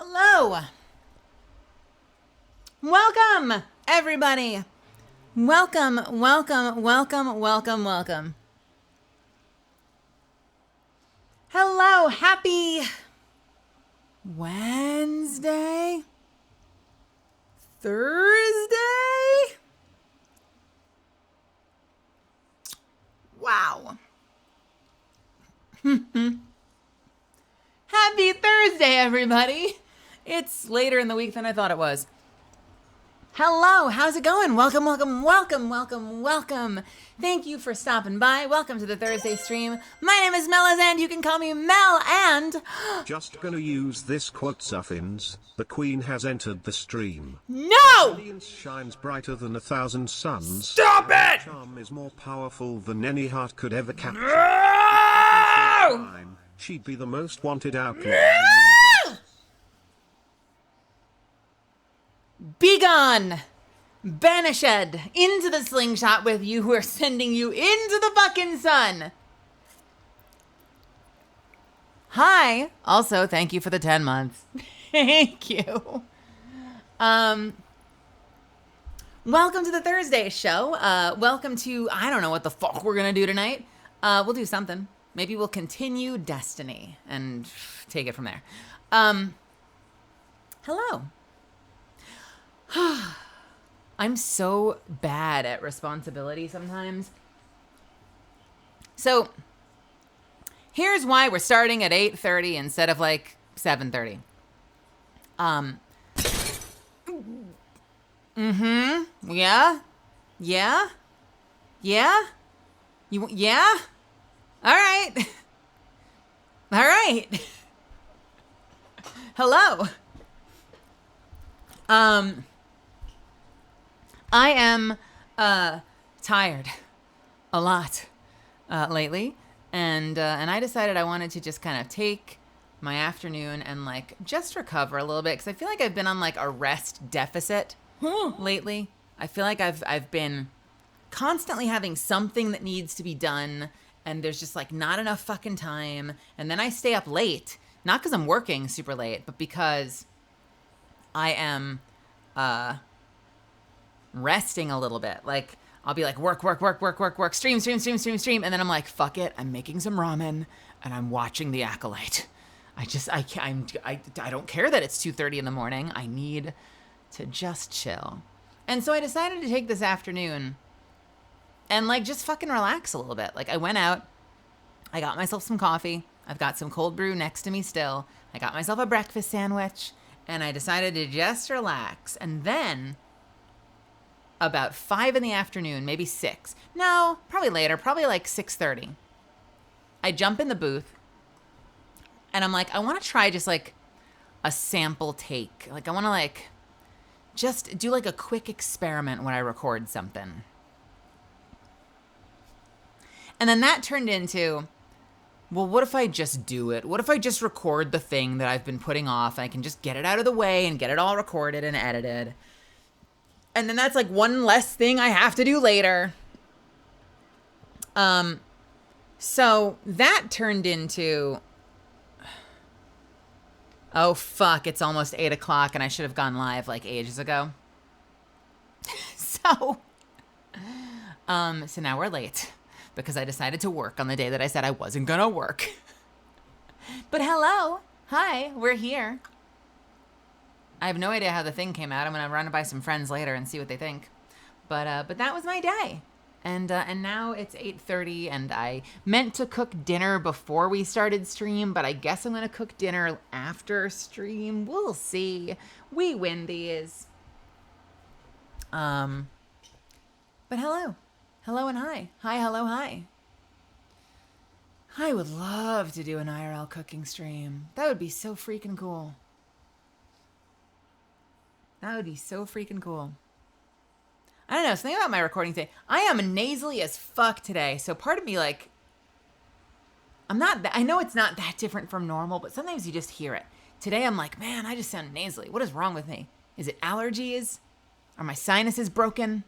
Hello. Welcome, everybody. Welcome, welcome, welcome, welcome, welcome. Hello, happy Wednesday, Thursday. Wow. Happy Thursday, everybody. It's later in the week than I thought it was. Hello, how's it going? Welcome, welcome, welcome, welcome, welcome. Thank you for stopping by. Welcome to the Thursday stream. My name is Melaz and you can call me Mel and... Just gonna use this quote, Suffins. The Queen has entered the stream. No! Radiance shines brighter than 1,000 suns. Stop it! Charm is more powerful than any heart could ever capture. No! She'd be the most wanted outlaw. No! Begone! Banished into the slingshot with you who are sending you into the fucking sun. Hi. Also, thank you for the 10 months. Thank you. Welcome to the Thursday show. Welcome to, I don't know what the fuck we're going to do tonight. We'll do something. Maybe we'll continue Destiny and take it from there. Hello. I'm so bad at responsibility sometimes. So here's why we're starting at 8:30 instead of like 7:30. Yeah? Yeah? Yeah? Yeah? All right. All right. Hello. I am tired a lot lately, and I decided I wanted to just kind of take my afternoon and like just recover a little bit because I feel like I've been on like a rest deficit lately. I feel like I've been constantly having something that needs to be done, and there's just like not enough fucking time, and then I stay up late, not because I'm working super late, but because I am resting a little bit. Like I'll be like work, stream, and then I'm like, fuck it, I'm making some ramen and I'm watching The Acolyte. I don't care that it's 2:30 in the morning. I need to just chill. And so I decided to take this afternoon and like just fucking relax a little bit. Like I went out, I got myself some coffee. I've got some cold brew next to me still. I got myself a breakfast sandwich and I decided to just relax. And then about 5 in the afternoon, maybe 6. No, probably later, probably like 6:30. I jump in the booth and I'm like, I want to try just like a sample take. Like I want to like just do like a quick experiment when I record something. And then that turned into, well, what if I just do it? What if I just record the thing that I've been putting off and I can just get it out of the way and get it all recorded and edited? And then that's like one less thing I have to do later. So that turned into, oh fuck, it's almost 8 o'clock and I should have gone live like ages ago. So now we're late because I decided to work on the day that I said I wasn't gonna work. But hello, hi, we're here. I have no idea how the thing came out. I'm gonna run it by some friends later and see what they think. But that was my day, and now it's 8:30, and I meant to cook dinner before we started stream, but I guess I'm gonna cook dinner after stream. We'll see. We win these. But hello, and hi, hello, hi. I would love to do an IRL cooking stream. That would be so freaking cool. That would be so freaking cool. I don't know, something about my recording today. I am nasally as fuck today, so part of me, like, I know it's not that different from normal, but sometimes you just hear it. Today I'm like, man, I just sound nasally. What is wrong with me? Is it allergies? Are my sinuses broken?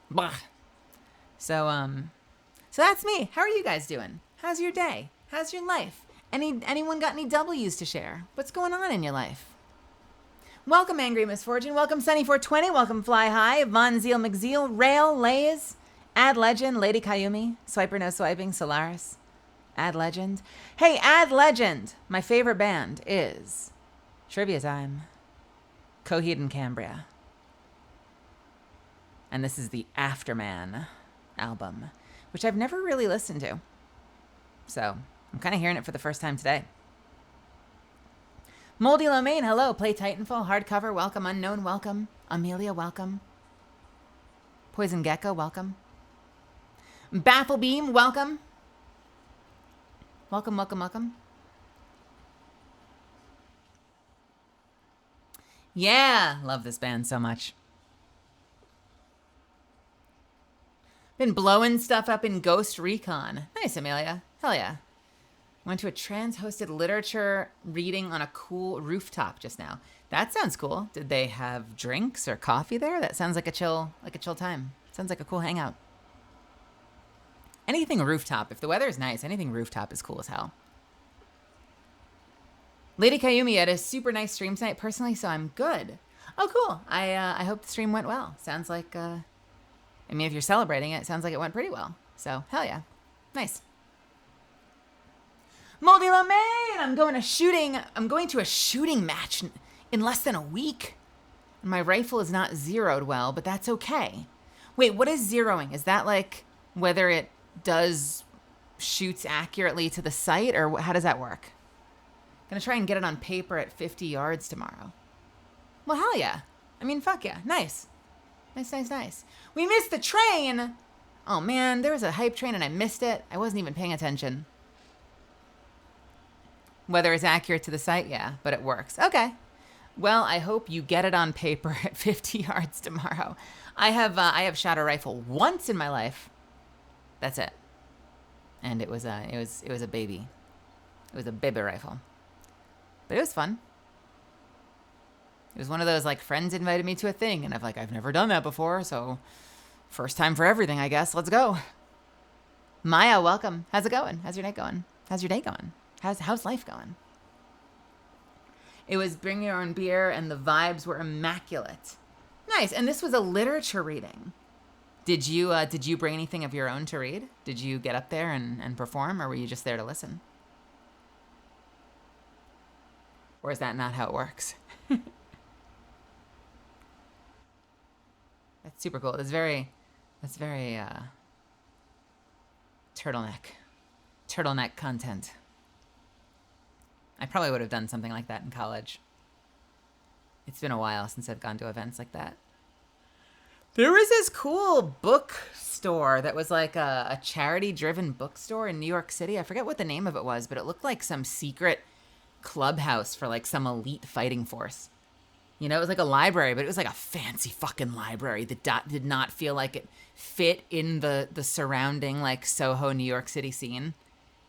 Blah. So that's me. How are you guys doing? How's your day? How's your life? Anyone got any W's to share? What's going on in your life? Welcome, Angry Misfortune. Welcome, Sunny420. Welcome, Fly High. Von Zeal McZeal. Rail, Lays. Ad Legend. Lady Kayumi. Swiper No Swiping. Solaris. Ad Legend. Hey, Ad Legend. My favorite band is Trivia Time. Coheed and Cambria. And this is the Afterman album, which I've never really listened to. So I'm kind of hearing it for the first time today. Moldy Lomain, hello. Play Titanfall, hardcover, welcome. Unknown, welcome. Amelia, welcome. Poison Gecko, welcome. Baffle Beam, welcome. Welcome, welcome, welcome. Yeah, love this band so much. Been blowing stuff up in Ghost Recon. Nice, Amelia. Hell yeah. Went to a trans-hosted literature reading on a cool rooftop just now. That sounds cool. Did they have drinks or coffee there? That sounds like a chill time. Sounds like a cool hangout. Anything rooftop. If the weather is nice, anything rooftop is cool as hell. Lady Kayumi had a super nice stream tonight personally, so I'm good. Oh, cool. I hope the stream went well. Sounds like, I mean, if you're celebrating it, it sounds like it went pretty well. So, hell yeah. Nice. Moldy Lomain, I'm going to a shooting match in less than a week. And my rifle is not zeroed well, but that's okay. Wait, what is zeroing? Is that like whether it shoots accurately to the sight, or how does that work? Gonna try and get it on paper at 50 yards tomorrow. Well, hell yeah. I mean, fuck yeah. Nice. Nice. We missed the train. Oh man, there was a hype train and I missed it. I wasn't even paying attention. Whether it's accurate to the sight, yeah, but it works. Okay. Well, I hope you get it on paper at 50 yards tomorrow. I have shot a rifle once in my life. That's it. And it was a baby. It was a baby rifle. But it was fun. It was one of those, like, friends invited me to a thing, and I've never done that before, so first time for everything, I guess. Let's go. Maya, welcome. How's it going? How's your night going? How's your day going? How's life going? It was bring your own beer, and the vibes were immaculate. Nice. And this was a literature reading. Did you bring anything of your own to read? Did you get up there and perform, or were you just there to listen? Or is that not how it works? That's super cool. That's very turtleneck content. I probably would have done something like that in college. It's been a while since I've gone to events like that. There was this cool bookstore that was like a charity-driven bookstore in New York City. I forget what the name of it was, but it looked like some secret clubhouse for like some elite fighting force. You know, it was like a library, but it was like a fancy fucking library that did not feel like it fit in the surrounding like Soho, New York City scene.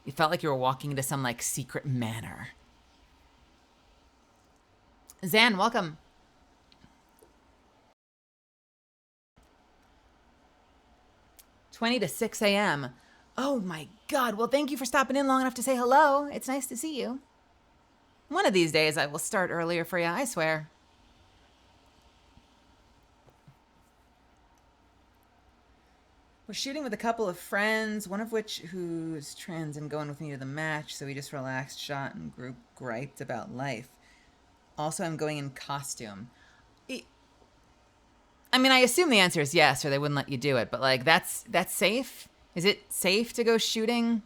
You felt like you were walking into some like secret manor. Zan, welcome. $20 to 6 a.m. Oh my God. Well, thank you for stopping in long enough to say hello. It's nice to see you. One of these days I will start earlier for you, I swear. We're shooting with a couple of friends, one of which who's trans and going with me to the match, so we just relaxed, shot, and group griped about life. Also, I'm going in costume. I mean, I assume the answer is yes, or they wouldn't let you do it, but like, that's safe? Is it safe to go shooting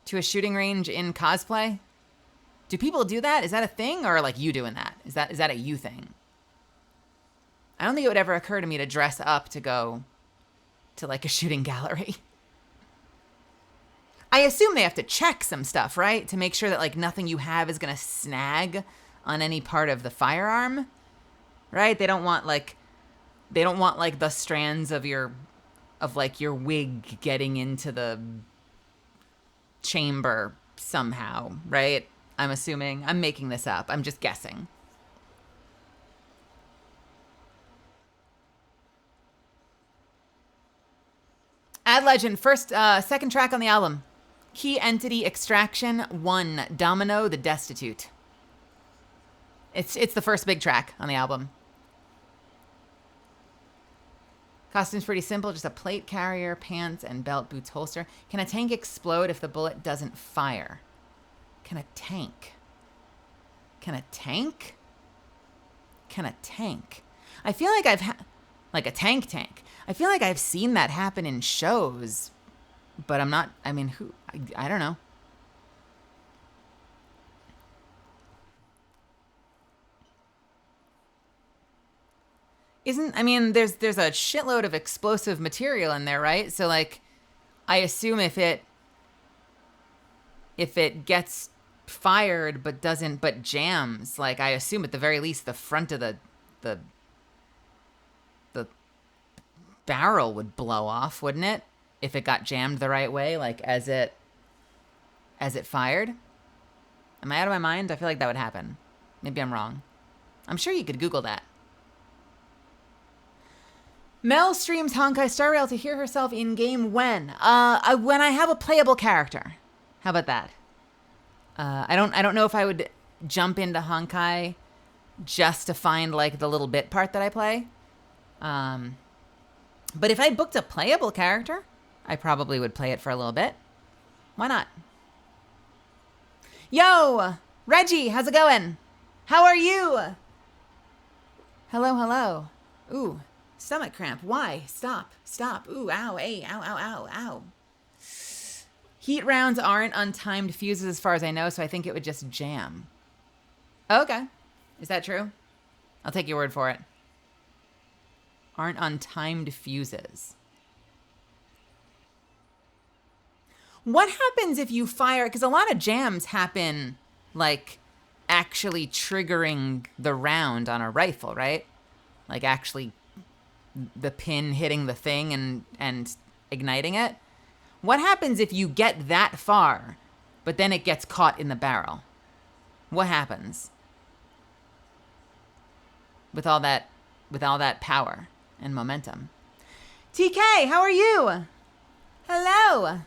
to a shooting range in cosplay? Do people do that? Is that a thing, or like you doing that? Is that a you thing? I don't think it would ever occur to me to dress up to go to like a shooting gallery. I assume they have to check some stuff, right? To make sure that like nothing you have is gonna snag on any part of the firearm, right? They don't want like the strands of your wig getting into the chamber somehow, right? I'm assuming. I'm making this up. I'm just guessing. Ad Legend, second track on the album. Key entity extraction 1, Domino the Destitute. It's the first big track on the album. Costume's pretty simple, just a plate carrier, pants, and belt, boots, holster. Can a tank explode if the bullet doesn't fire? Can a tank? Can a tank? Can a tank? I feel like like a tank. I feel like I've seen that happen in shows, but I'm not, I mean, I don't know. There's a shitload of explosive material in there, right? So like, I assume if it gets fired but jams, like I assume at the very least the front of the barrel would blow off, wouldn't it? If it got jammed the right way, like as it fired. Am I out of my mind? I feel like that would happen. Maybe I'm wrong. I'm sure you could Google that. Mel streams Honkai Star Rail to hear herself in game when? When I have a playable character. How about that? I don't know if I would jump into Honkai just to find like the little bit part that I play. But if I booked a playable character, I probably would play it for a little bit. Why not? Yo, Reggie, how's it going? How are you? Hello. Ooh. Stomach cramp. Why? Stop. Ooh, ow, ow, ow. Heat rounds aren't untimed fuses as far as I know, so I think it would just jam. Okay. Is that true? I'll take your word for it. Aren't untimed fuses. What happens if you fire? Because a lot of jams happen like actually triggering the round on a rifle, right? Like actually the pin hitting the thing and igniting it. What happens if you get that far, but then it gets caught in the barrel? What happens with all that power and momentum? TK, how are you? Hello.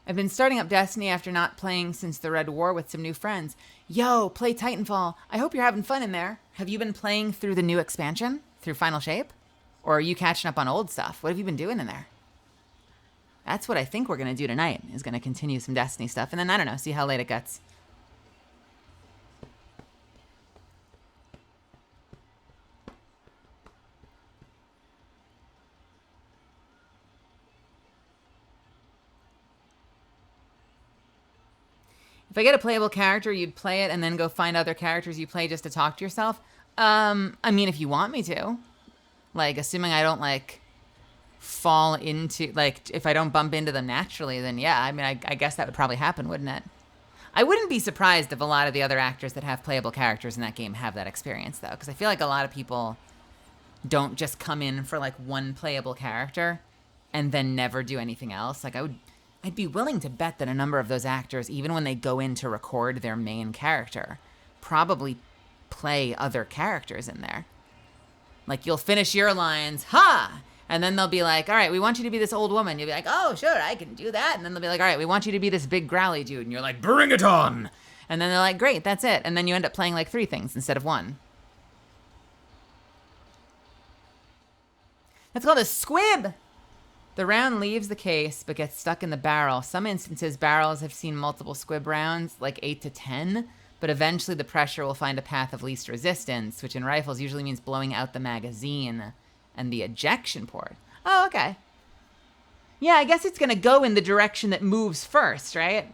I've been starting up Destiny after not playing since the Red War with some new friends. Yo, play Titanfall. I hope you're having fun in there. Have you been playing through the new expansion, through Final Shape? Or are you catching up on old stuff? What have you been doing in there? That's what I think we're going to do tonight, is going to continue some Destiny stuff. And then, I don't know, see how late it gets. If I get a playable character, you'd play it and then go find other characters you play just to talk to yourself? I mean, if you want me to. Like, assuming I don't, like, fall into, like, if I don't bump into them naturally, then yeah, I mean, I guess that would probably happen, wouldn't it? I wouldn't be surprised if a lot of the other actors that have playable characters in that game have that experience, though, because I feel like a lot of people don't just come in for, like, one playable character and then never do anything else. Like, I'd be willing to bet that a number of those actors, even when they go in to record their main character, probably play other characters in there. Like, you'll finish your lines, ha! And then they'll be like, all right, we want you to be this old woman. You'll be like, oh, sure, I can do that. And then they'll be like, all right, we want you to be this big growly dude. And you're like, bring it on! And then they're like, great, that's it. And then you end up playing like 3 things instead of 1. That's called a squib! The round leaves the case, but gets stuck in the barrel. Some instances, barrels have seen multiple squib rounds, like 8 to 10, but eventually the pressure will find a path of least resistance, which in rifles usually means blowing out the magazine and the ejection port. Oh, okay. Yeah, I guess it's going to go in the direction that moves first, right?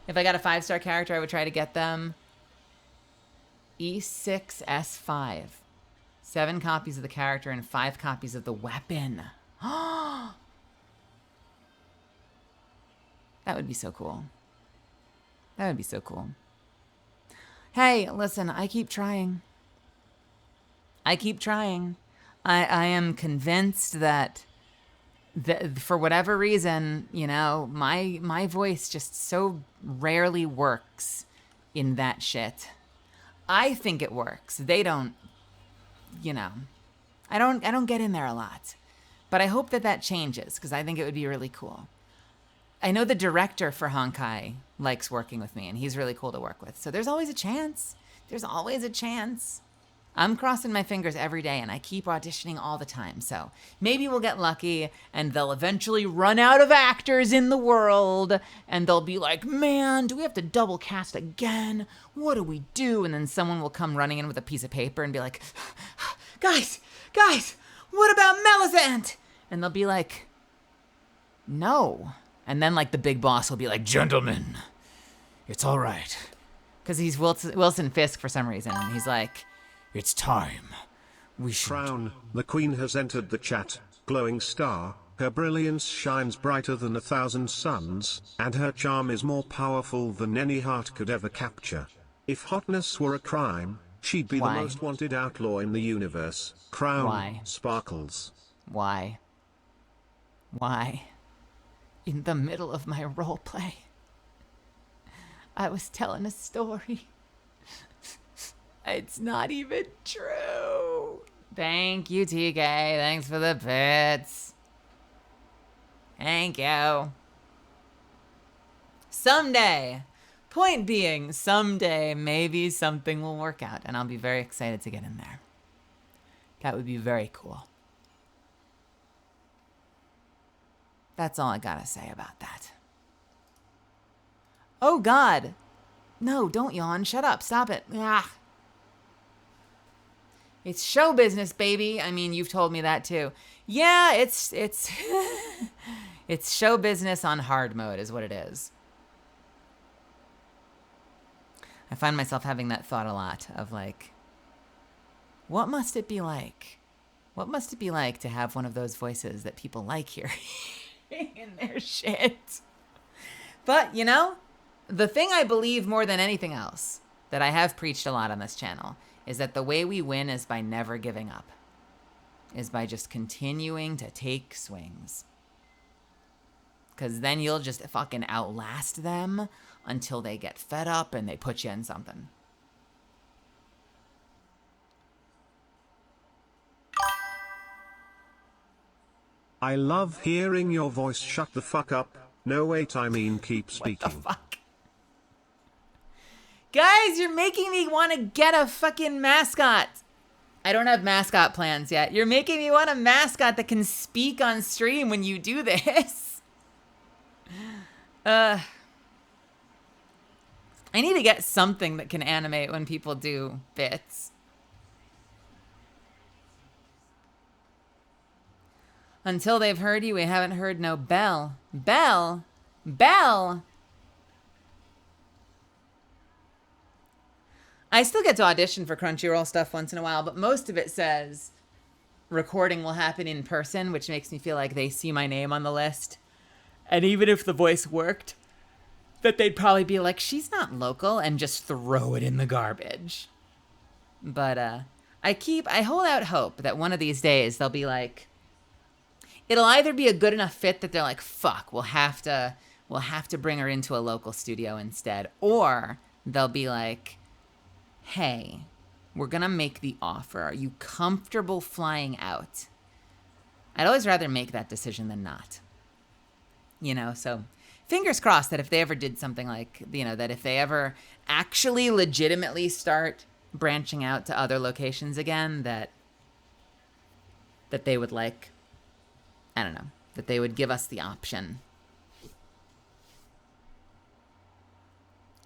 If I got a 5-star character, I would try to get them E6S5. 7 copies of the character and 5 copies of the weapon. That would be so cool. That would be so cool. Hey, listen, I keep trying. I am convinced that for whatever reason, you know, my voice just so rarely works in that shit. I think it works. They don't, you know. I don't get in there a lot. But I hope that changes, because I think it would be really cool. I know the director for Honkai likes working with me, and he's really cool to work with. So there's always a chance. There's always a chance. I'm crossing my fingers every day, and I keep auditioning all the time. So maybe we'll get lucky, and they'll eventually run out of actors in the world, and they'll be like, man, do we have to double cast again? What do we do? And then someone will come running in with a piece of paper and be like, guys, what about Melisande? And they'll be like, no. And then, like, the big boss will be like, gentlemen, it's all right. Because he's Wilson Fisk for some reason. And he's like, it's time. We should. Crown, the Queen has entered the chat. Glowing star, her brilliance shines brighter than 1,000 suns, and her charm is more powerful than any heart could ever capture. If hotness were a crime, she'd be Why? the most wanted outlaw in the universe. Crown, Why? sparkles. Why? In the middle of my role play, I was telling a story. It's not even true. Thank you, TK. Thanks for the bits. Thank you. Someday, point being, someday maybe something will work out, and I'll be very excited to get in there. That would be very cool. That's all I gotta say about that. Oh, God. No, don't yawn. Shut up. Stop it. Ah. It's show business, baby. I mean, you've told me that too. Yeah, it's it's show business on hard mode is what it is. I find myself having that thought a lot of like, what must it be like? What must it be like to have one of those voices that people like hearing in their shit? But, you know, the thing I believe more than anything else that I have preached a lot on this channel is that the way we win is by never giving up, is by just continuing to take swings. Because then you'll just fucking outlast them until they get fed up and they put you in something. I love hearing your voice. Shut the fuck up. No, wait, I mean keep speaking. What the fuck? Guys, you're making me want to get a fucking mascot. I don't have mascot plans yet. You're making me want a mascot that can speak on stream when you do this. I need to get something that can animate when people do bits. Until they've heard you, we haven't heard no bell. Bell? Bell? I still get to audition for Crunchyroll stuff once in a while, but most of it says recording will happen in person, which makes me feel like they see my name on the list. And even if the voice worked, that they'd probably be like, she's not local, and just throw it in the garbage. But I hold out hope that one of these days they'll be like, it'll either be a good enough fit that they're like, fuck, we'll have to bring her into a local studio instead, or they'll be like, hey, we're gonna make the offer. Are you comfortable flying out? I'd always rather make that decision than not. You know, so fingers crossed that if they ever did something like, you know, that if they ever actually legitimately start branching out to other locations again, that they would like, I don't know, that they would give us the option.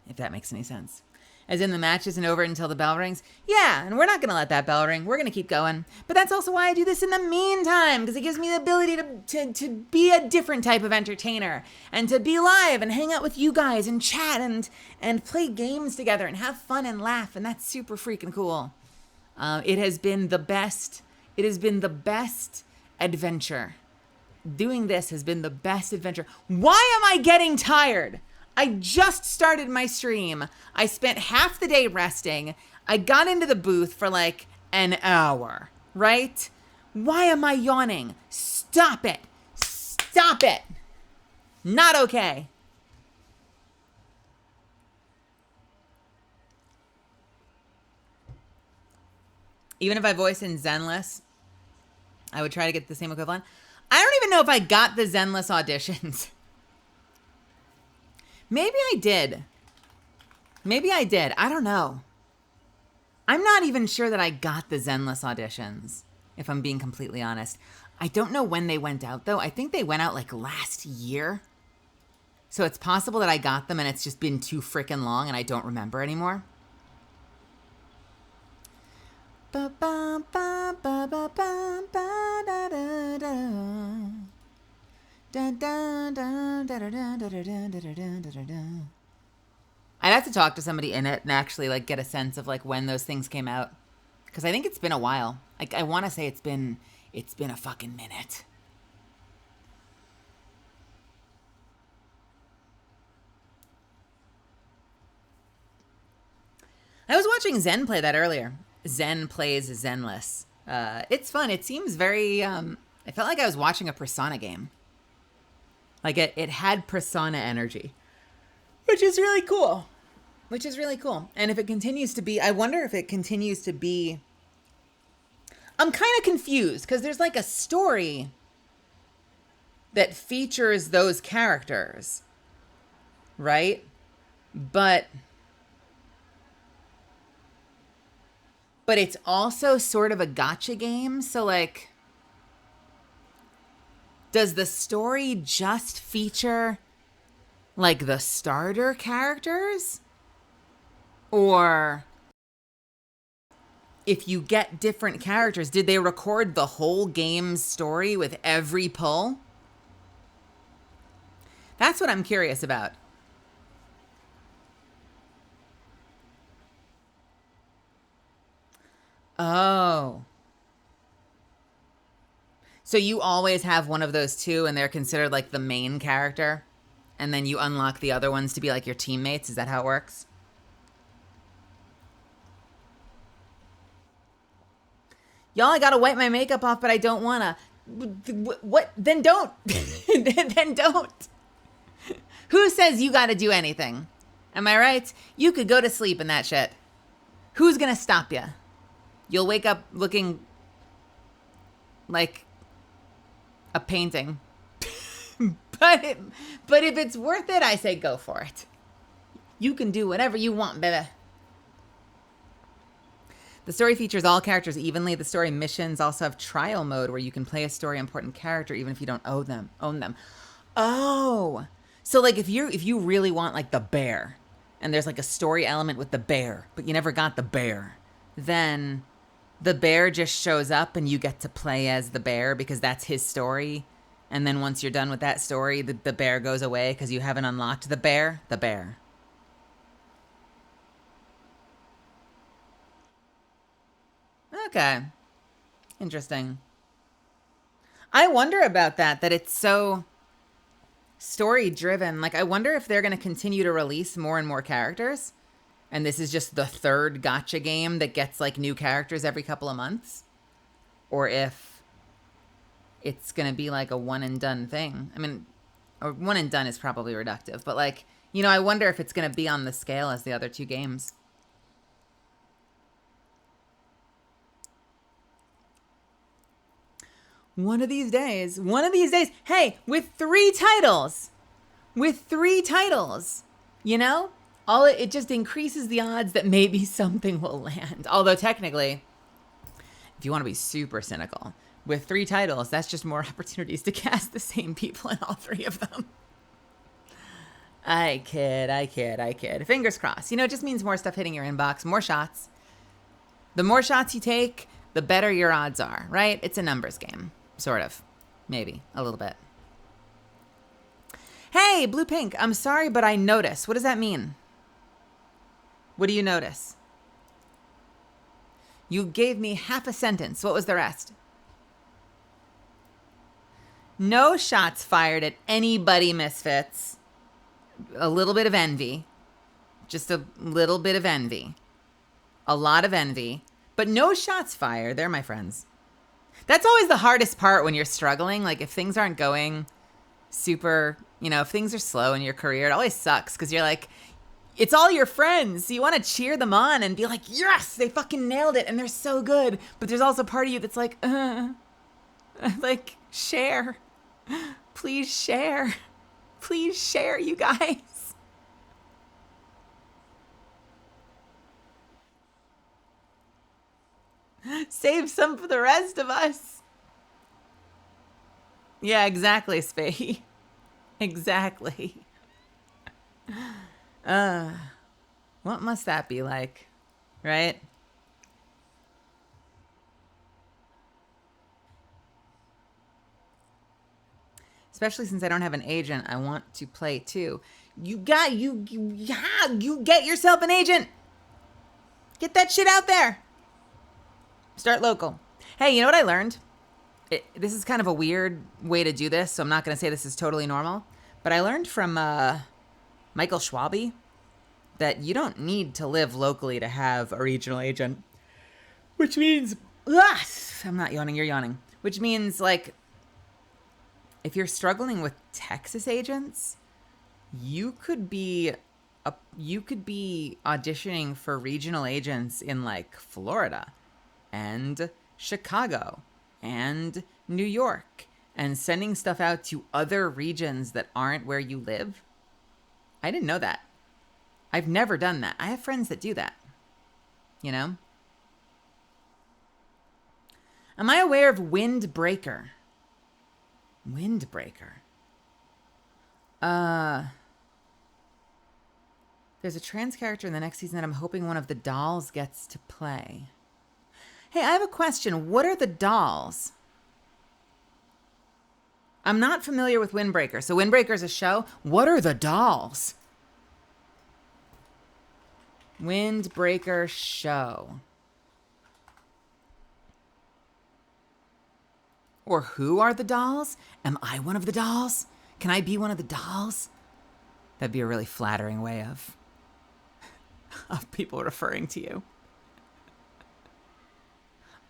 If that makes any sense. As in the match isn't over until the bell rings? Yeah, and we're not going to let that bell ring. We're going to keep going. But that's also why I do this in the meantime, because it gives me the ability to be a different type of entertainer and to be live and hang out with you guys and chat and play games together and have fun and laugh, and that's super freaking cool. It has been the best. It has been the best adventure. Doing this has been the best adventure. Why am I getting tired? I just started my stream. I spent half the day resting. I got into the booth for like an hour, right? Why am I yawning? Stop it. Stop it. Not okay. Even if I voice in Zenless, I would try to get the same equivalent. I don't even know if I got the Zenless auditions. Maybe I did. Maybe I did. I don't know. I'm not even sure that I got the Zenless auditions, if I'm being completely honest. I don't know when they went out, though. I think they went out like last year. So it's possible that I got them and it's just been too freaking long and I don't remember anymore. I'd have to talk to somebody in it and actually like get a sense of like when those things came out, because I think it's been a while. Like I want to say it's been a fucking minute. I was watching Zen play that earlier. Zen plays Zenless. It's fun. It seems very. I felt like I was watching a Persona game. Like it had Persona energy, which is really cool. And if it continues to be, I wonder if it continues to be. I'm kind of confused because there's like a story that features those characters, right? But it's also sort of a gacha game. So like, does the story just feature like the starter characters? Or if you get different characters, did they record the whole game's story with every pull? That's what I'm curious about. Oh. So you always have one of those two and they're considered like the main character? And then you unlock the other ones to be like your teammates? Is that how it works? Y'all, I gotta wipe my makeup off, but I don't wanna. What? Then don't. Then don't. Who says you gotta do anything? Am I right? You could go to sleep in that shit. Who's gonna stop you? You'll wake up looking like a painting. but if it's worth it, I say go for it. You can do whatever you want, baby. The story features all characters evenly. The story missions also have trial mode where you can play a story important character even if you don't own them. Oh. So like if you really want like the bear and there's like a story element with the bear, but you never got the bear, then the bear just shows up and you get to play as the bear because that's his story. And then once you're done with that story, the bear goes away because you haven't unlocked the bear. Okay. Interesting. I wonder about that it's so story driven. Like, I wonder if they're going to continue to release more and more characters. And this is just the third gacha game that gets like new characters every couple of months. Or if it's going to be like a one and done thing. I mean, or one and done is probably reductive. But like, you know, I wonder if it's going to be on the scale as the other two games. One of these days, hey, with three titles, you know, it just increases the odds that maybe something will land. Although technically, if you want to be super cynical, with 3 titles, that's just more opportunities to cast the same people in all 3 of them. I kid. Fingers crossed. You know, it just means more stuff hitting your inbox, more shots. The more shots you take, the better your odds are, right? It's a numbers game. Sort of. Maybe. A little bit. Hey, Blue Pink, I'm sorry, but I notice. What does that mean? What do you notice? You gave me half a sentence. What was the rest? No shots fired at anybody, Misfits. A little bit of envy. Just a little bit of envy. A lot of envy. But no shots fired. They're my friends. That's always the hardest part when you're struggling. Like, if things aren't going super, you know, if things are slow in your career, it always sucks because you're like, it's all your friends. So you want to cheer them on and be like, yes, they fucking nailed it and they're so good. But there's also part of you that's like, like, share. Please share. Please share, you guys. Save some for the rest of us. Yeah, exactly, Spay. Exactly. What must that be like, right? Especially since I don't have an agent, I want to play too. You get yourself an agent. Get that shit out there. Start local. Hey, you know what I learned? This is kind of a weird way to do this, so I'm not going to say this is totally normal. But I learned from Michael Schwabe that you don't need to live locally to have a regional agent. Which means... I'm not yawning, you're yawning. Which means, like, if you're struggling with Texas agents, you could be auditioning for regional agents in, like, Florida and Chicago and New York and sending stuff out to other regions that aren't where you live. I didn't know that. I've never done that. I have friends that do that. You know? Am I aware of Windbreaker? Windbreaker. There's a trans character in the next season that I'm hoping one of the dolls gets to play. Hey, I have a question. What are the dolls? I'm not familiar with Windbreaker. So Windbreaker's a show. What are the dolls? Windbreaker show. Or who are the dolls? Am I one of the dolls? Can I be one of the dolls? That'd be a really flattering way of people referring to you.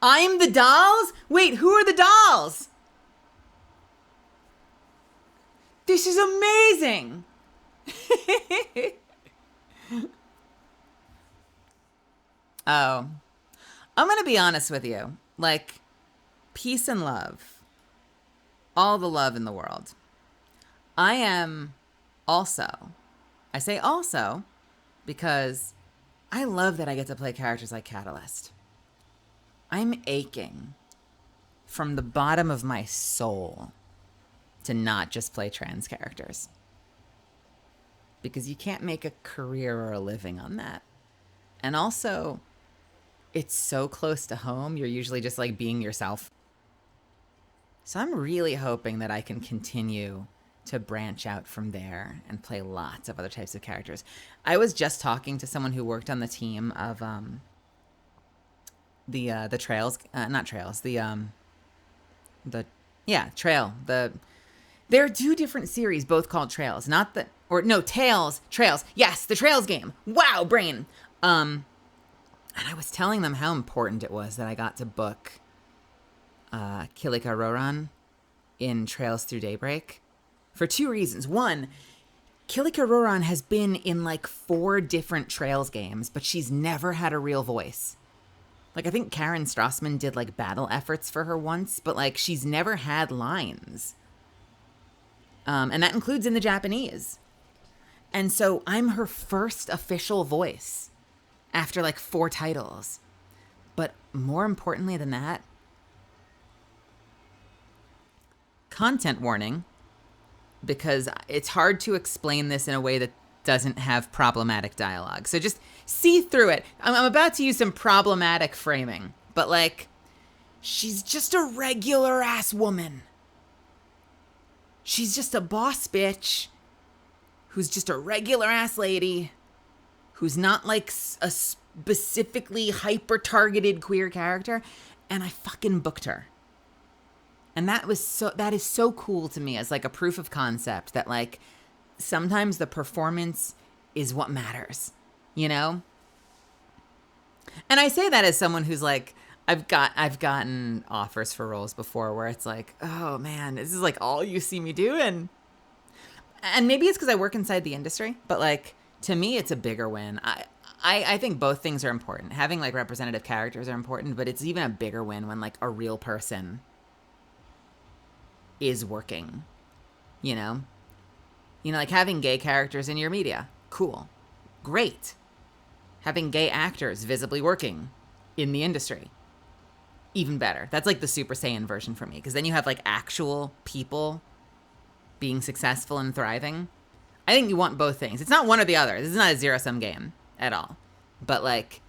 I'm the dolls? Wait, who are the dolls? This is amazing. Oh, I'm going to be honest with you. Like, peace and love. All the love in the world. I am also, I say also, because I love that I get to play characters like Catalyst. I'm aching from the bottom of my soul to not just play trans characters. Because you can't make a career or a living on that. And also, it's so close to home, you're usually just like being yourself. So I'm really hoping that I can continue to branch out from there and play lots of other types of characters. I was just talking to someone who worked on the team of the Trails, not Trails, Trail. There are two different series, both called Trails. Trails. Yes, the Trails game. Wow, brain. And I was telling them how important it was that I got to book Kilika Roran in Trails Through Daybreak for two reasons. One, Kilika Roran has been in like 4 different Trails games, but she's never had a real voice. Like, I think Karen Strassman did like battle efforts for her once, but like she's never had lines. And that includes in the Japanese. And so I'm her first official voice after like 4 titles. But more importantly than that, content warning, because it's hard to explain this in a way that doesn't have problematic dialogue. So just see through it. I'm about to use some problematic framing, but like, she's just a regular ass woman. She's just a boss bitch who's just a regular ass lady who's not like a specifically hyper targeted queer character. And I fucking booked her. And that is so cool to me as like a proof of concept that like sometimes the performance is what matters, you know? And I say that as someone who's like, I've gotten offers for roles before where it's like, oh man, this is like all you see me doing. And maybe it's because I work inside the industry, but like To me, it's a bigger win. I think both things are important. Having like representative characters are important, but it's even a bigger win when like a real person is working, you know? You know, like having gay characters in your media. Cool. Great. Having gay actors visibly working in the industry. Even better. That's like the Super Saiyan version for me, because then you have like actual people being successful and thriving. I think you want both things. It's not one or the other. This is not a zero-sum game at all. But like,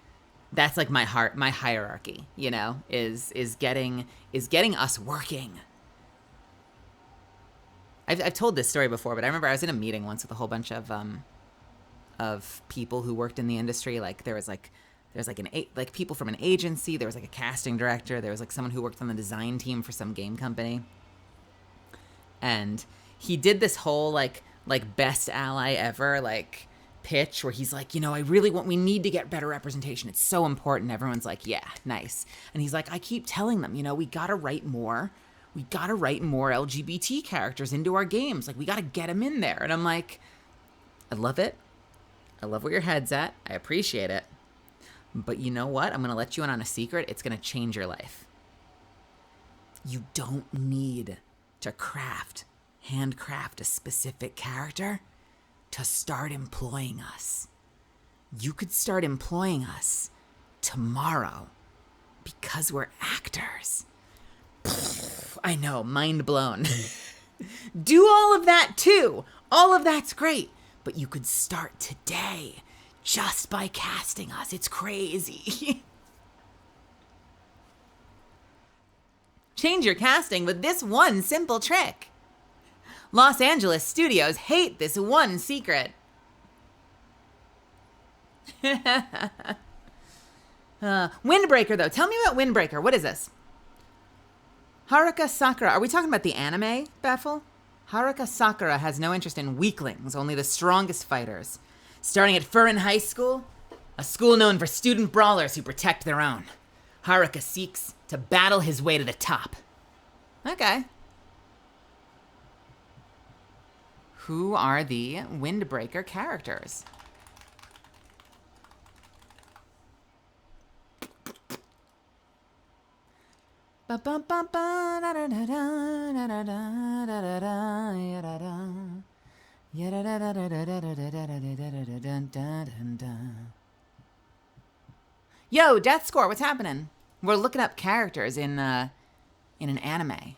that's like my hierarchy, you know, is getting us working. I've told this story before, but I remember I was in a meeting once with a whole bunch of people who worked in the industry. Like there's people from an agency. There was like a casting director. There was like someone who worked on the design team for some game company. And he did this whole like best ally ever like pitch where he's like, you know, we need to get better representation. It's so important. Everyone's like, yeah, nice. And he's like, I keep telling them, you know, we got to write more LGBT characters into our games. Like, we got to get them in there. And I'm like, I love it. I love where your head's at. I appreciate it. But you know what? I'm going to let you in on a secret. It's going to change your life. You don't need to handcraft a specific character to start employing us. You could start employing us tomorrow because we're actors. I know, mind blown. Do all of that too. All of that's great. But you could start today just by casting us. It's crazy. Change your casting with this one simple trick. Los Angeles studios hate this one secret. Windbreaker, though. Tell me about Windbreaker. What is this? Haruka Sakura. Are we talking about the anime, Bethel? Haruka Sakura has no interest in weaklings, only the strongest fighters. Starting at Furin High School, a school known for student brawlers who protect their own, Haruka seeks to battle his way to the top. Okay. Who are the Windbreaker characters? Yo, Death Score, what's happening? We're looking up characters in an anime.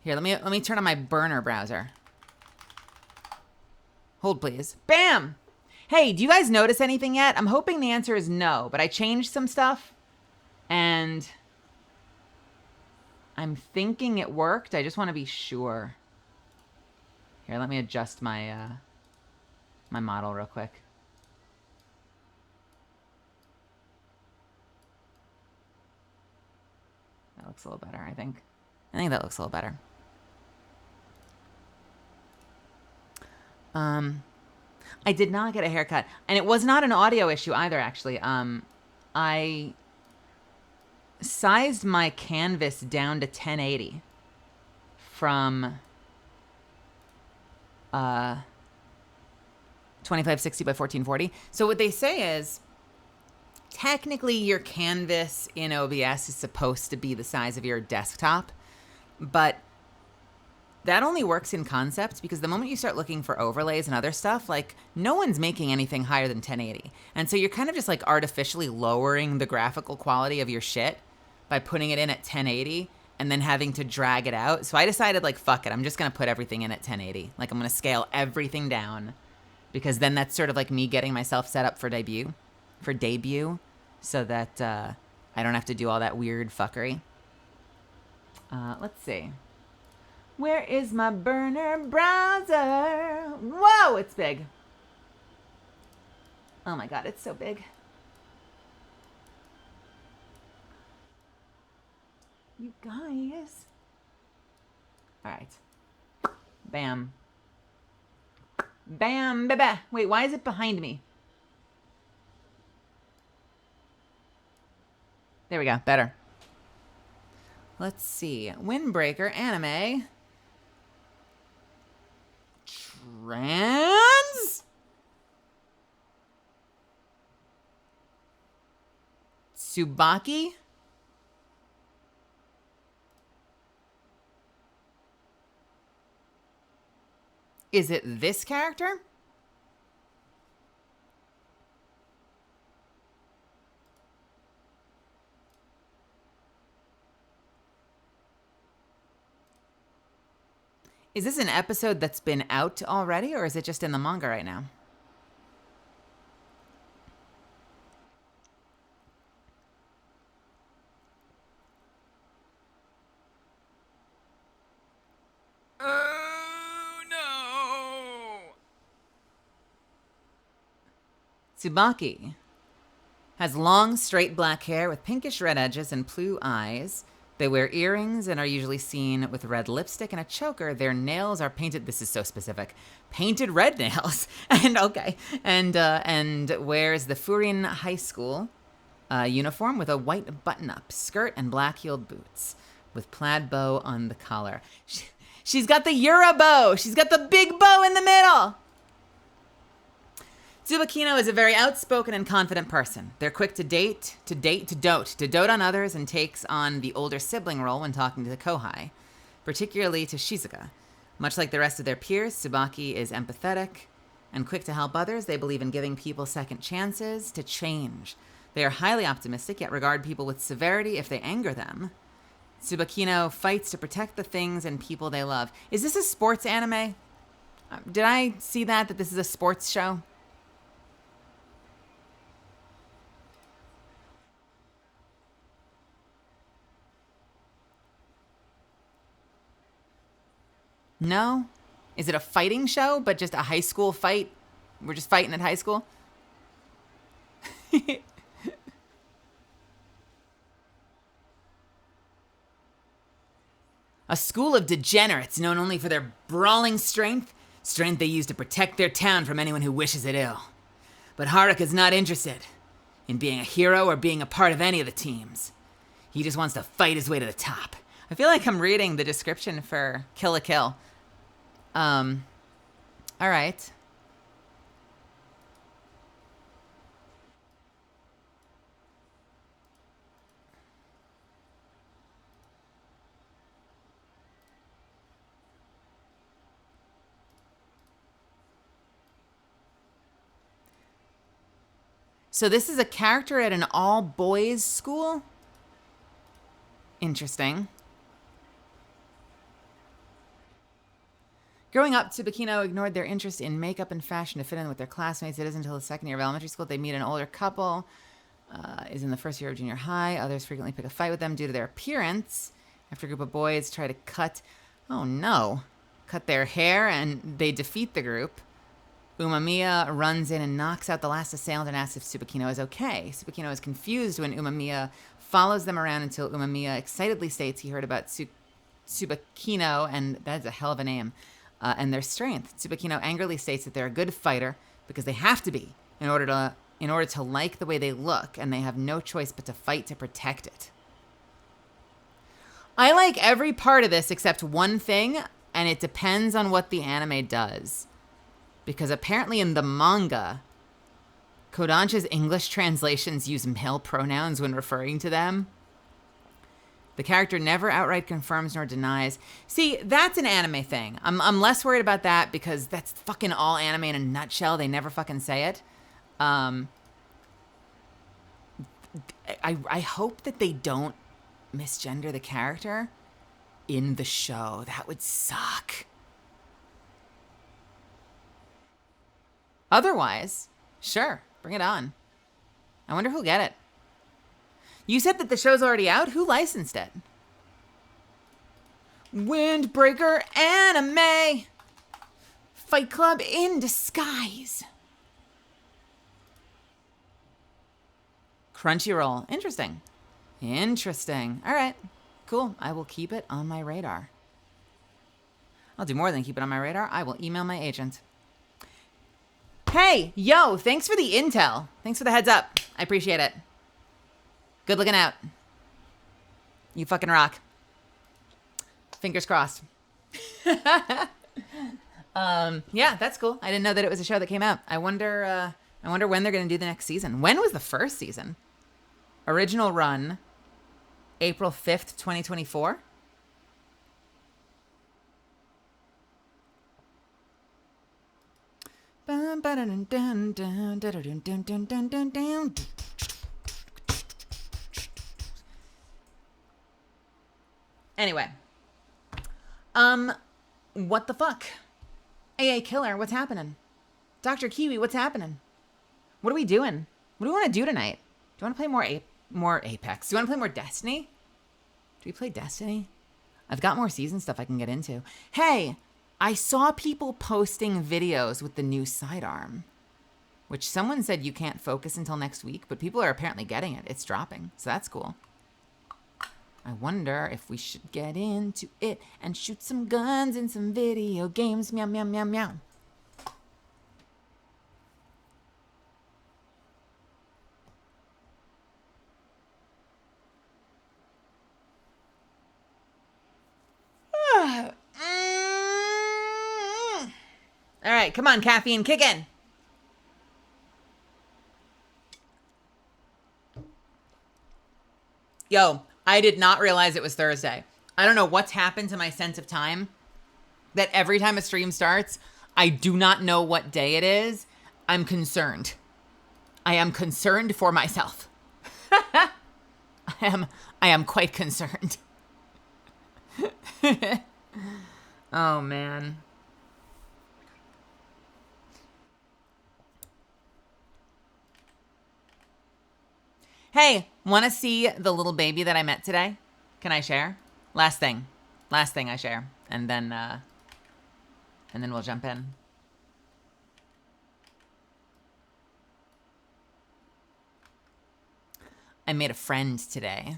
Here, let me turn on my burner browser. Hold, please. Bam! Hey, do you guys notice anything yet? I'm hoping the answer is no, but I changed some stuff, and I'm thinking it worked. I just want to be sure. Here, let me adjust my my model real quick. That looks a little better, I think. I think that looks a little better. I did not get a haircut, and it was not an audio issue either, actually. I sized my canvas down to 1080 from 2560 by 1440. So what they say is, technically your canvas in OBS is supposed to be the size of your desktop, but that only works in concept because the moment you start looking for overlays and other stuff, like, no one's making anything higher than 1080. And so you're kind of just like artificially lowering the graphical quality of your shit by putting it in at 1080 and then having to drag it out. So I decided, like, fuck it, I'm just gonna put everything in at 1080. Like, I'm gonna scale everything down because then that's sort of like me getting myself set up for debut, so that I don't have to do all that weird fuckery. Let's see. Where is my burner browser? Whoa, it's big. Oh my god, it's so big. You guys. All right. Bam. Bam, baby. Wait, why is it behind me? There we go, better. Let's see. Windbreaker anime. Trans? Tsubaki? Is it this character? Is this an episode that's been out already, or is it just in the manga right now? Oh, no! Tsubaki has long, straight black hair with pinkish red edges and blue eyes. They wear earrings and are usually seen with red lipstick and a choker. Their nails are painted. This is so specific. Painted red nails. And okay. And wears the Furin High School uniform with a white button-up skirt and black-heeled boots with plaid bow on the collar. She's got the Yura bow. She's got the big bow in the middle. Tsubakino is a very outspoken and confident person. They're quick to dote on others, and takes on the older sibling role when talking to the Kohai, particularly to Shizuka. Much like the rest of their peers, Tsubaki is empathetic and quick to help others. They believe in giving people second chances to change. They are highly optimistic, yet regard people with severity if they anger them. Tsubakino fights to protect the things and people they love. Is this a sports anime? Did I see that this is a sports show? No? Is it a fighting show, but just a high school fight? We're just fighting at high school? A school of degenerates known only for their brawling strength they use to protect their town from anyone who wishes it ill. But Haruka's not interested in being a hero or being a part of any of the teams. He just wants to fight his way to the top. I feel like I'm reading the description for Kill la Kill. All right. So this is a character at an all-boys school? Interesting. Growing up, Tsubakino ignored their interest in makeup and fashion to fit in with their classmates. It isn't until the second year of elementary school they meet an older couple. Is in the first year of junior high. Others frequently pick a fight with them due to their appearance. After a group of boys try to cut their hair, and they defeat the group. Umamiya runs in and knocks out the last assailant and asks if Tsubakino is okay. Tsubakino is confused when Umamiya follows them around until Umamiya excitedly states he heard about Tsubakino, and that's a hell of a name, and their strength. Tsubakino angrily states that they're a good fighter because they have to be in order to like the way they look, and they have no choice but to fight to protect it. I like every part of this except one thing, and it depends on what the anime does. Because apparently in the manga, Kodansha's English translations use male pronouns when referring to them. The character never outright confirms nor denies. See, that's an anime thing. I'm less worried about that because that's fucking all anime in a nutshell. They never fucking say it. I hope that they don't misgender the character in the show. That would suck. Otherwise, sure, bring it on. I wonder who'll get it. You said that the show's already out? Who licensed it? Windbreaker Anime! Fight Club in disguise. Crunchyroll. Interesting. All right, cool. I will keep it on my radar. I'll do more than keep it on my radar. I will email my agent. Hey, yo, thanks for the intel. Thanks for the heads up. I appreciate it. Good looking out. You fucking rock. Fingers crossed. Yeah, that's cool. I didn't know that it was a show that came out. I wonder when they're going to do the next season. When was the first season? Original run, April 5th, 2024. Anyway, what the fuck? AA Killer, what's happening? Dr. Kiwi, what's happening? What are we doing? What do we want to do tonight? Do you want to play more Apex? Do you want to play more Destiny? Do we play Destiny? I've got more season stuff I can get into. Hey, I saw people posting videos with the new sidearm, which someone said you can't focus until next week, but people are apparently getting it. It's dropping, so that's cool. I wonder if we should get into it and shoot some guns in some video games. Meow, meow, meow, meow. All right, come on, caffeine, kick in. Yo, I did not realize it was Thursday. I don't know what's happened to my sense of time, that every time a stream starts, I do not know what day it is. I'm concerned. I am concerned for myself. I am quite concerned. Oh, man. Hey, want to see the little baby that I met today? Can I share? Last thing I share, and then we'll jump in. I made a friend today.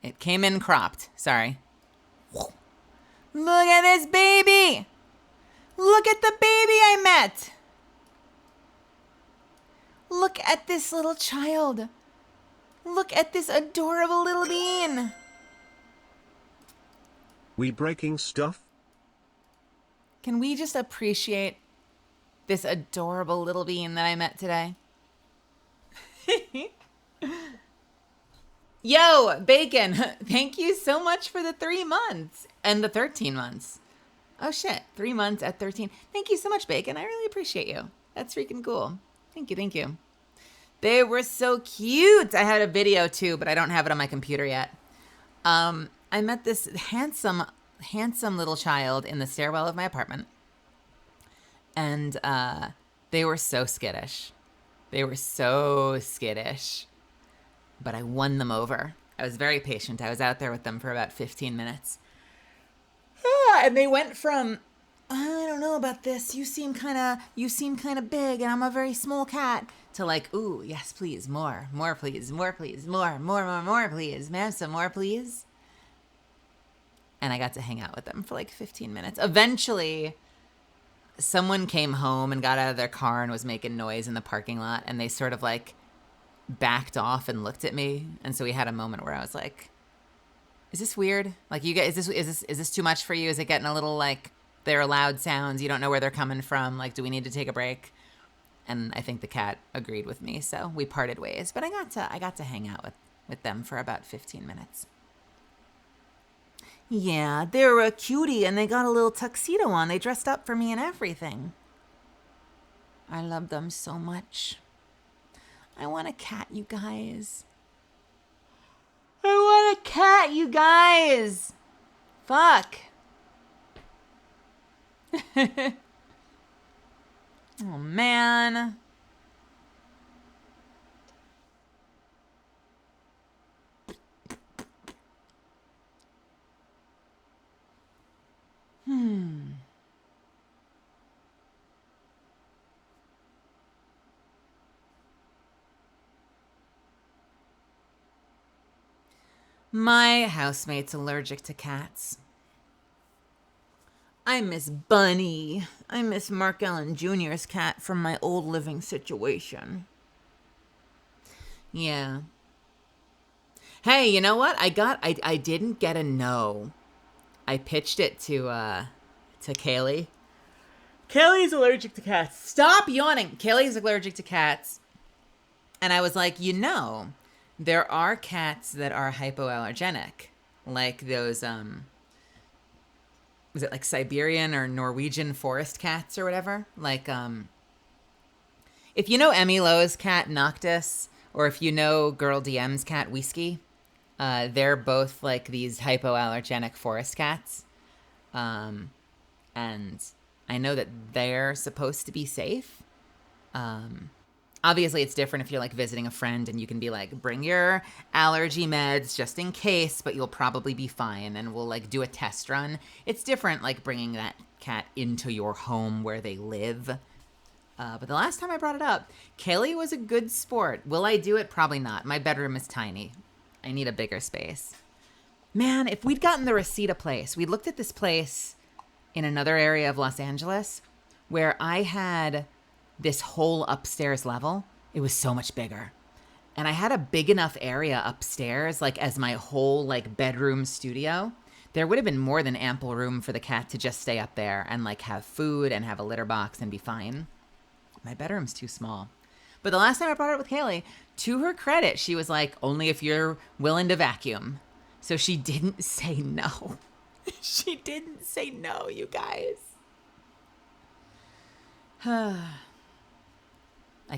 It came in cropped. Sorry. Look at this baby. Look at the baby I met. Look at this little child. Look at this adorable little bean. We breaking stuff? Can we just appreciate this adorable little bean that I met today? Yo, Bacon, thank you so much for the 3 months and the 13 months. Oh shit, 3 months at 13. Thank you so much, Bacon. I really appreciate you. That's freaking cool. Thank you, thank you. They were so cute. I had a video too, but I don't have it on my computer yet. I met this handsome little child in the stairwell of my apartment. And they were so skittish. They were so skittish. But I won them over. I was very patient. I was out there with them for about 15 minutes. And they went from, I don't know about this. You seem kind of big, and I'm a very small cat. To like, ooh, yes, please, more, please, more, please, more, please, ma'am, some more, please. And I got to hang out with them for like 15 minutes. Eventually, someone came home and got out of their car and was making noise in the parking lot, and they sort of like backed off and looked at me. And so we had a moment where I was like, is this weird? Like, you guys, is this too much for you? Is it getting a little like, there are loud sounds, you don't know where they're coming from, like, do we need to take a break? And I think the cat agreed with me, so we parted ways. But I got to hang out with them for about 15 minutes. Yeah, they were a cutie, and they got a little tuxedo on. They dressed up for me and everything. I love them so much. I want a cat, you guys. I want a cat, you guys. Fuck. Oh, man. My housemate's allergic to cats. I miss Bunny. I miss Mark Allen Jr.'s cat from my old living situation. Yeah. Hey, you know what? I didn't get a no. I pitched it to Kaylee. Kaylee's allergic to cats. Stop yawning. Kaylee's allergic to cats. And I was like, there are cats that are hypoallergenic. Like those, was it like Siberian or Norwegian forest cats or whatever? Like, if you know Emmy Lowe's cat, Noctis, or if you know Girl DM's cat, Whiskey, they're both like these hypoallergenic forest cats. And I know that they're supposed to be safe. Obviously, it's different if you're like visiting a friend and you can be like, bring your allergy meds just in case, but you'll probably be fine and we'll like do a test run. It's different like bringing that cat into your home where they live. But the last time I brought it up, Kaylee was a good sport. Will I do it? Probably not. My bedroom is tiny. I need a bigger space. Man, if we'd gotten the Reseda place, we looked at this place in another area of Los Angeles where I had this whole upstairs level. It was so much bigger. And I had a big enough area upstairs, like as my whole like bedroom studio. There would have been more than ample room for the cat to just stay up there and like have food and have a litter box and be fine. My bedroom's too small. But the last time I brought it up with Kaylee, to her credit, she was like, only if you're willing to vacuum. So she didn't say no. She didn't say no, you guys. I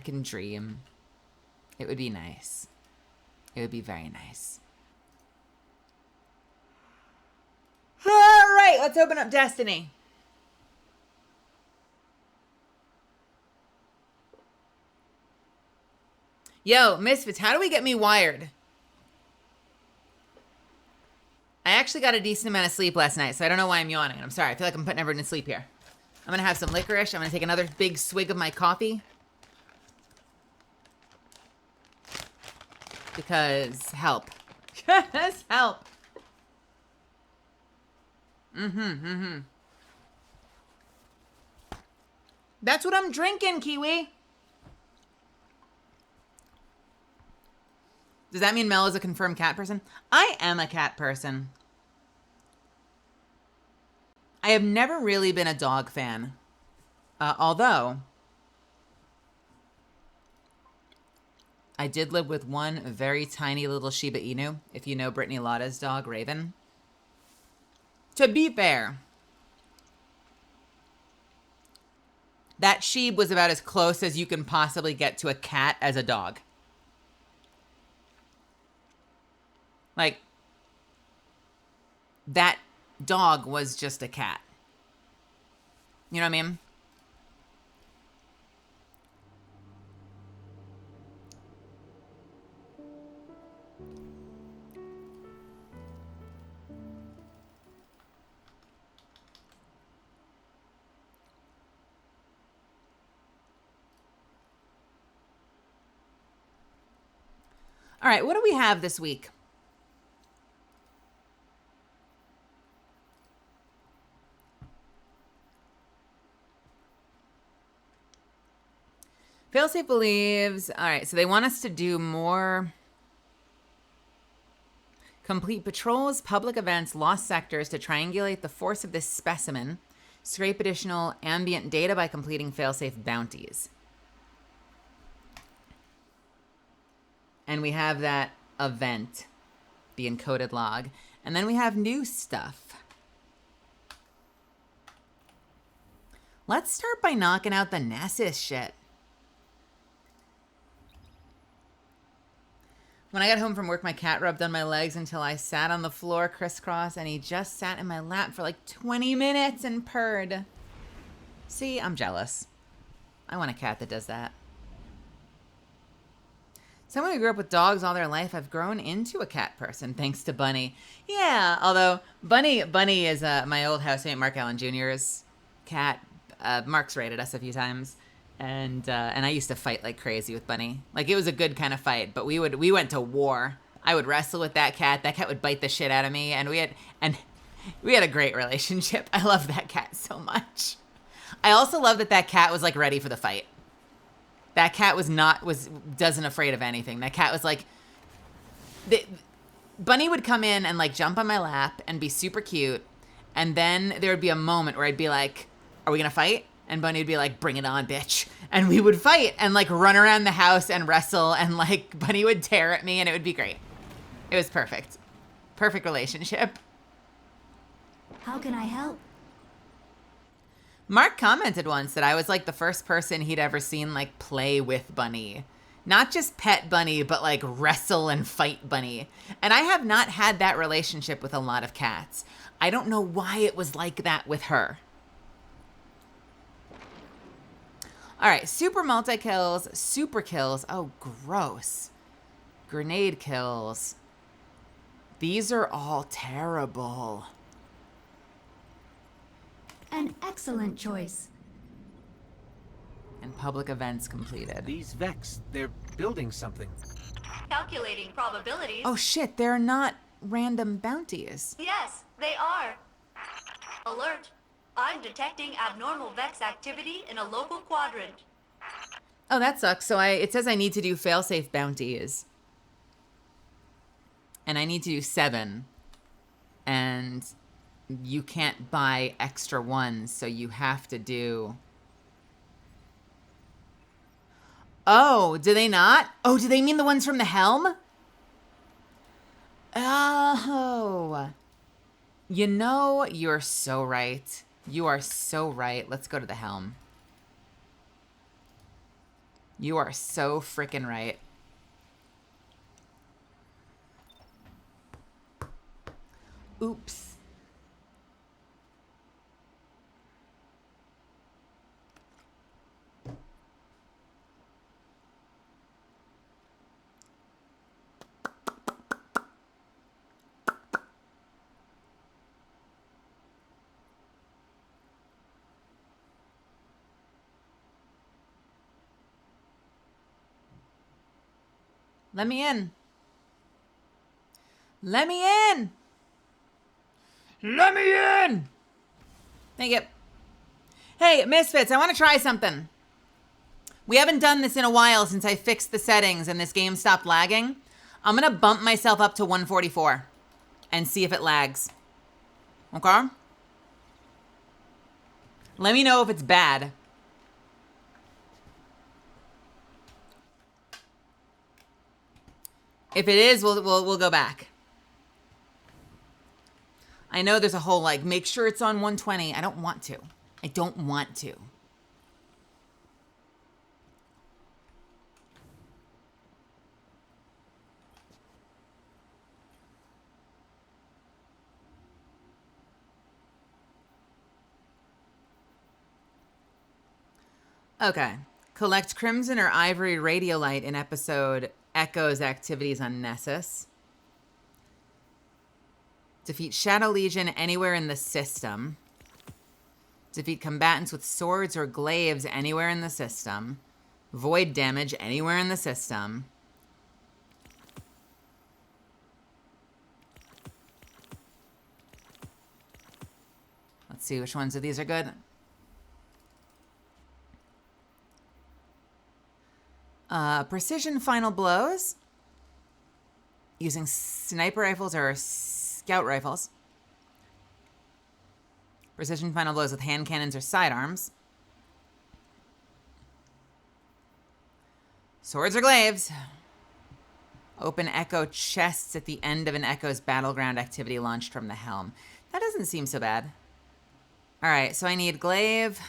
can dream. It would be nice. It would be very nice. All right, let's open up Destiny. Yo, Misfits, how do we get me wired? I actually got a decent amount of sleep last night, so I don't know why I'm yawning. I'm sorry. I feel like I'm putting everyone to sleep here. I'm going to have some licorice. I'm going to take another big swig of my coffee. Because help. Yes, help. That's what I'm drinking, Kiwi. Does that mean Mel is a confirmed cat person? I am a cat person. I have never really been a dog fan. Although, I did live with one very tiny little Shiba Inu, if you know Brittany Lotta's dog, Raven. To be fair, that Sheeb was about as close as you can possibly get to a cat as a dog. Like, that dog was just a cat. You know what I mean? All right, what do we have this week? Failsafe believes, all right, so they want us to do more complete patrols, public events, lost sectors to triangulate the force of this specimen, scrape additional ambient data by completing failsafe bounties. And we have that event, the encoded log. And then we have new stuff. Let's start by knocking out the Nessus shit. When I got home from work, my cat rubbed on my legs until I sat on the floor crisscross, and he just sat in my lap for like 20 minutes and purred. See, I'm jealous. I want a cat that does that. Someone who grew up with dogs all their life, I've grown into a cat person thanks to Bunny. Yeah, although Bunny is my old housemate Mark Allen Jr.'s cat. Mark's raided us a few times. And I used to fight like crazy with Bunny. Like, it was a good kind of fight, but we went to war. I would wrestle with that cat. That cat would bite the shit out of me, and we had a great relationship. I love that cat so much. I also love that cat was like ready for the fight. That cat doesn't afraid of anything. That cat was like, Bunny would come in and like jump on my lap and be super cute. And then there would be a moment where I'd be like, are we gonna fight? And Bunny would be like, bring it on, bitch. And we would fight and like run around the house and wrestle, and like Bunny would tear at me and it would be great. It was perfect. Perfect relationship. How can I help? Mark commented once that I was like the first person he'd ever seen like play with Bunny. Not just pet Bunny, but like wrestle and fight Bunny. And I have not had that relationship with a lot of cats. I don't know why it was like that with her. All right, super multi-kills, super kills. Oh, gross. Grenade kills. These are all terrible. An excellent choice. And public events completed. These Vex, they're building something. Calculating probabilities. Oh shit, they're not random bounties. Yes, they are. Alert. I'm detecting abnormal Vex activity in a local quadrant. Oh, that sucks. So it says I need to do failsafe bounties. And I need to do 7. And you can't buy extra ones, so you have to do... Oh, do they not? Oh, do they mean the ones from the helm? Oh. You know, you're so right. You are so right. Let's go to the helm. You are so freaking right. Oops. Let me in. Let me in. Let me in. Thank you. Hey, Misfits, I want to try something. We haven't done this in a while since I fixed the settings and this game stopped lagging. I'm going to bump myself up to 144 and see if it lags. Okay? Let me know if it's bad. If it is, we'll go back. I know there's a whole like make sure it's on 120. I don't want to. I don't want to. Okay. Collect crimson or ivory radiolite in episode Echo's activities on Nessus. Defeat Shadow Legion anywhere in the system. Defeat combatants with swords or glaives anywhere in the system. Void damage anywhere in the system. Let's see which ones of these are good. Precision final blows. Using sniper rifles or scout rifles. Precision final blows with hand cannons or sidearms. Swords or glaives. Open Echo chests at the end of an Echo's battleground activity launched from the helm. That doesn't seem so bad. Alright, so I need glaive.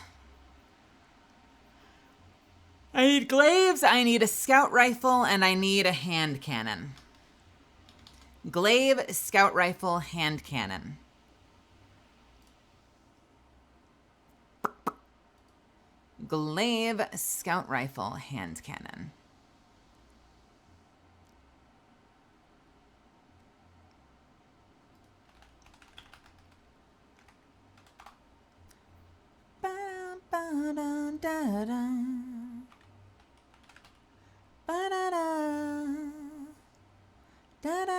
I need glaives, I need a scout rifle, and I need a hand cannon. Glaive, scout rifle, hand cannon. Glaive, scout rifle, hand cannon. Ba-da-da-da. Ba-da-da. Da-da.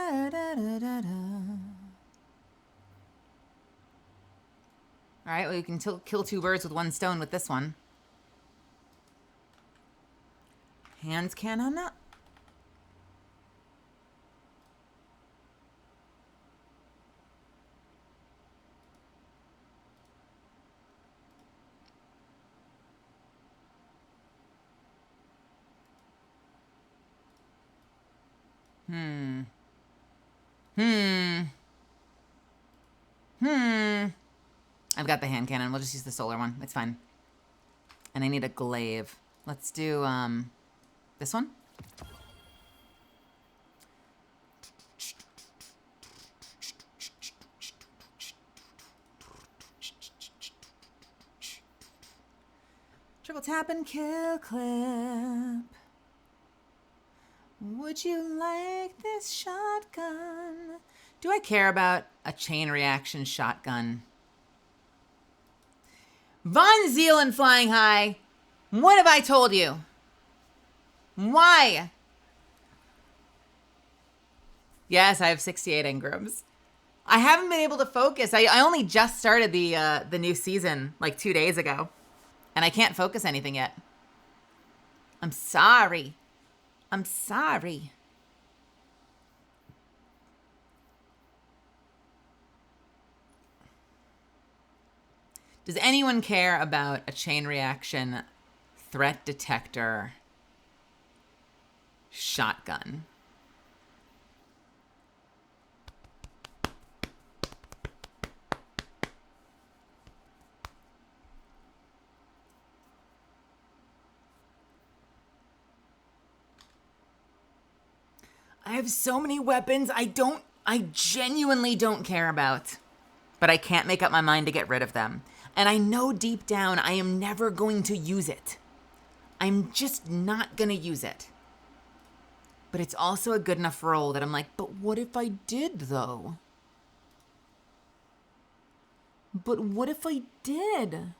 right, well, you can kill two birds with one stone with this one. Hand cannon. I've got the hand cannon. We'll just use the solar one. It's fine. And I need a glaive. Let's do this one. Triple tap and kill clip. Would you like this shotgun? Do I care about a chain reaction shotgun? Von Zealand flying high. What have I told you? Why? Yes, I have 68 engrams. I haven't been able to focus. I only just started the new season like 2 days ago. And I can't focus anything yet. I'm sorry. I'm sorry. Does anyone care about a chain reaction threat detector shotgun? I have so many weapons I genuinely don't care about, but I can't make up my mind to get rid of them. And I know deep down I am never going to use it. I'm just not going to use it. But it's also a good enough role that I'm like, but what if I did though? But what if I did?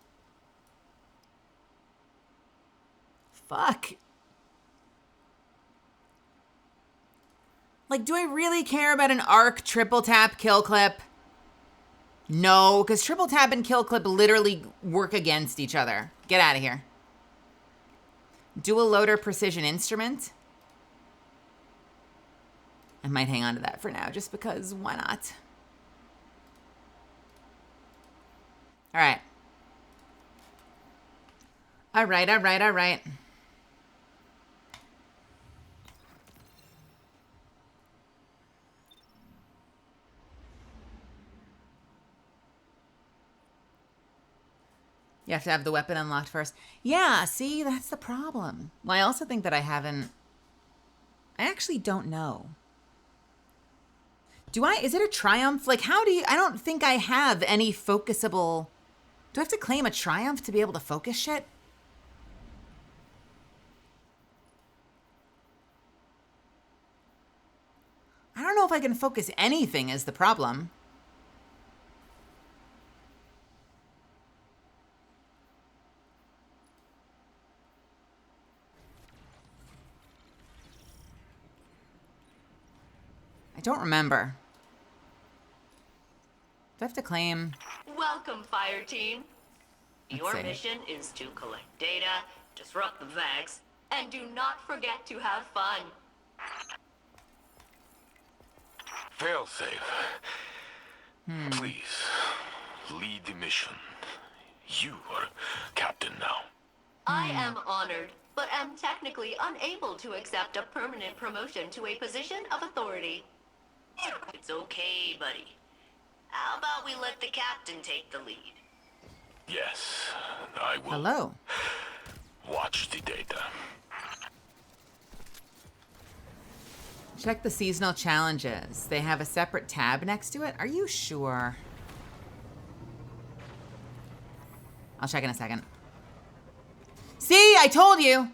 Fuck. Like, do I really care about an arc triple tap kill clip? No, because triple tap and kill clip literally work against each other. Get out of here. Dual loader precision instrument. I might hang on to that for now, just because why not? All right. All right, all right, all right. You have to have the weapon unlocked first. Yeah, see, that's the problem. Well, I also think that I actually don't know. Is it a triumph? Like, I don't think I have any focusable. Do I have to claim a triumph to be able to focus shit? I don't know if I can focus anything is the problem. I don't remember. Do I have to claim? Welcome, Fire Team. Your see. mission is to collect data, disrupt the Vex, and do not forget to have fun. Failsafe. Please, lead the mission. You are captain now. I am honored, but am technically unable to accept a permanent promotion to a position of authority. It's okay, buddy. How about we let the captain take the lead? Yes, I will. Hello. Watch the data. Check the seasonal challenges. They have a separate tab next to it. Are you sure? I'll check in a second. See, I told you.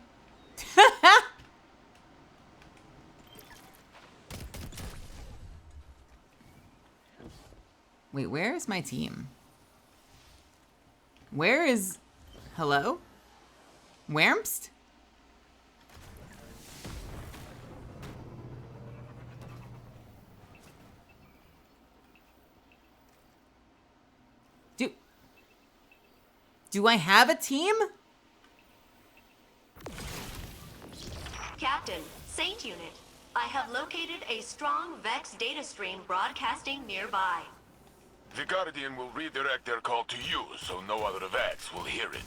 Wait, where is my team? Where is... Hello? Whermst? Do I have a team? Captain, Saint Unit, I have located a strong Vex data stream broadcasting nearby. The Guardian will redirect their call to you, so no other Vex will hear it.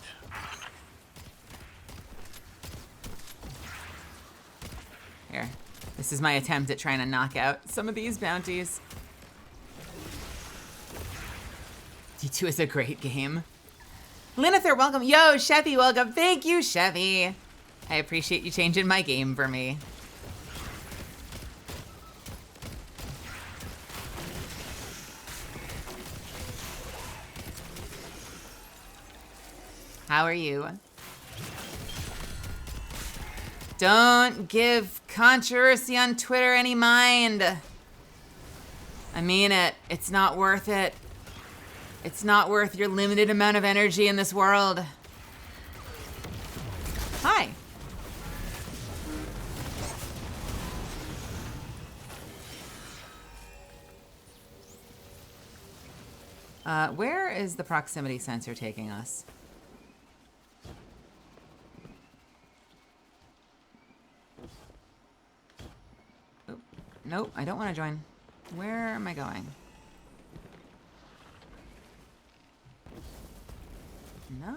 Here. This is my attempt at trying to knock out some of these bounties. D2 is a great game. Linether, welcome. Yo, Chevy, welcome. Thank you, Chevy. I appreciate you changing my game for me. How are you? Don't give controversy on Twitter any mind. I mean it. It's not worth it. It's not worth your limited amount of energy in this world. Hi. Where is the proximity sensor taking us? Oh, nope, I don't want to join. Where am I going? No?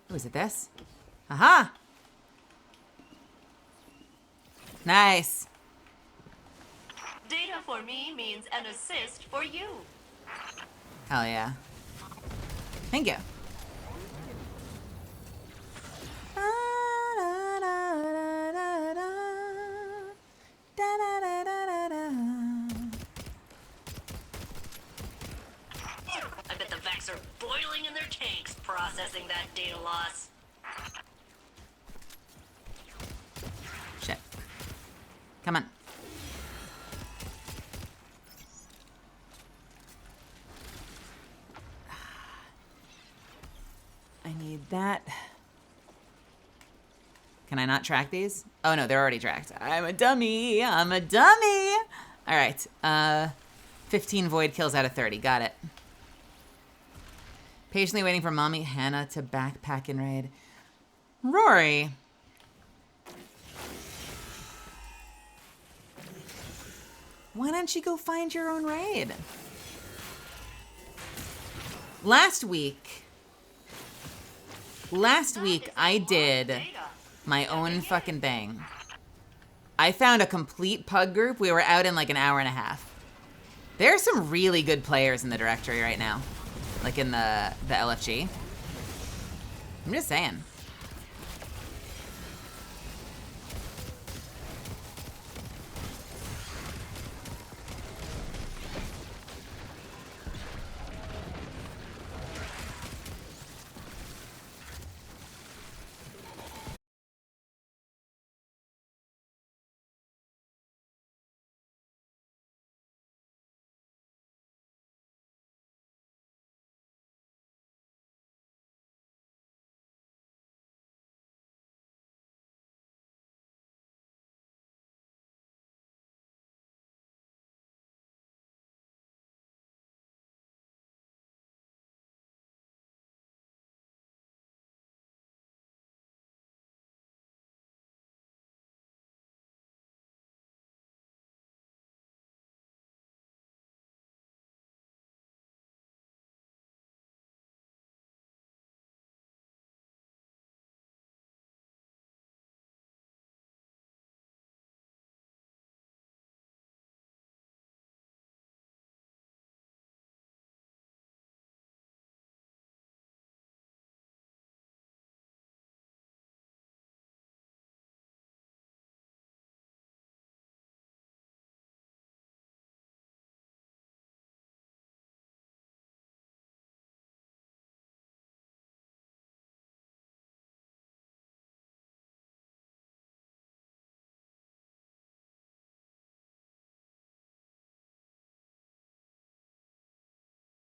Oh, is it this? Aha! Nice. Data for me means an assist for you. Hell yeah. Thank you. I bet the Vex are boiling in their tanks processing that data loss. Shit. Come on. I need that. Can I not track these? Oh no, they're already tracked. I'm a dummy. I'm a dummy. All right. 15 void kills out of 30. Got it. Patiently waiting for mommy Hannah to backpack and raid. Rory. Why don't you go find your own raid? Last week I did my own fucking thing. I found a complete pug group. We were out in like an hour and a half. There are some really good players in the directory right now. Like in the LFG. I'm just saying.